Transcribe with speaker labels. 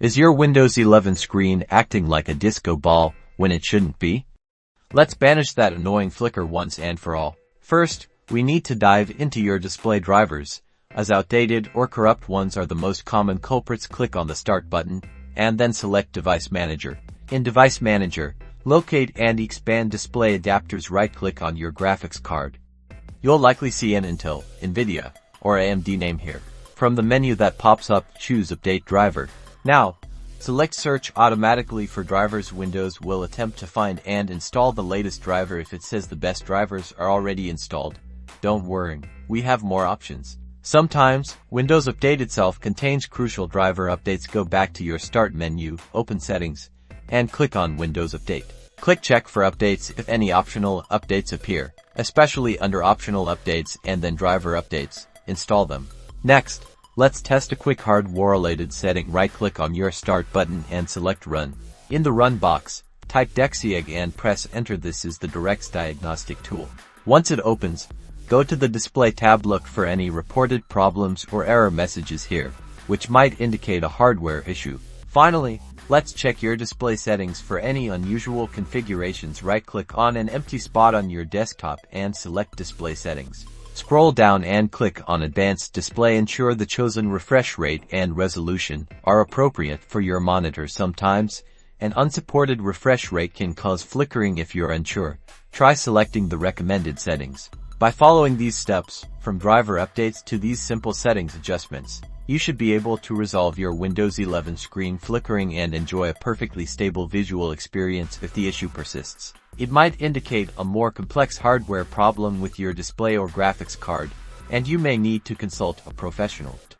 Speaker 1: Is your Windows 11 screen acting like a disco ball when it shouldn't be? Let's banish that annoying flicker once and for all. First, we need to dive into your display drivers, as outdated or corrupt ones are the most common culprits. Click on the Start button, and then select Device Manager. In Device Manager, locate and expand Display Adapters. Right-click on your graphics card. You'll likely see an Intel, NVIDIA, or AMD name here. From the menu that pops up, choose Update Driver. Now, select Search automatically for drivers. Windows will attempt to find and install the latest driver. If it says the best drivers are already installed, don't worry, we have more options. Sometimes, Windows Update itself contains crucial driver updates. Go back to your Start menu, open Settings, and click on Windows Update. Click Check for updates if any optional updates appear, especially under Optional Updates, and then Driver Updates. Install them. Next, let's test a quick hardware-related setting. Right-click on your Start button and select Run. In the Run box, type Diagnostic and press Enter. This is the DirectX Diagnostic tool. Once it opens, go to the Display tab. Look for any reported problems or error messages here, which might indicate a hardware issue. Finally, let's check your display settings for any unusual configurations. Right-click on an empty spot on your desktop and select Display Settings. Scroll down and click on Advanced Display. Ensure the chosen refresh rate and resolution are appropriate for your monitor. Sometimes, an unsupported refresh rate can cause flickering. If you're unsure, try selecting the recommended settings. By following these steps, from driver updates to these simple settings adjustments, you should be able to resolve your Windows 11 screen flickering and enjoy a perfectly stable visual experience. If the issue persists, it might indicate a more complex hardware problem with your display or graphics card, and you may need to consult a professional.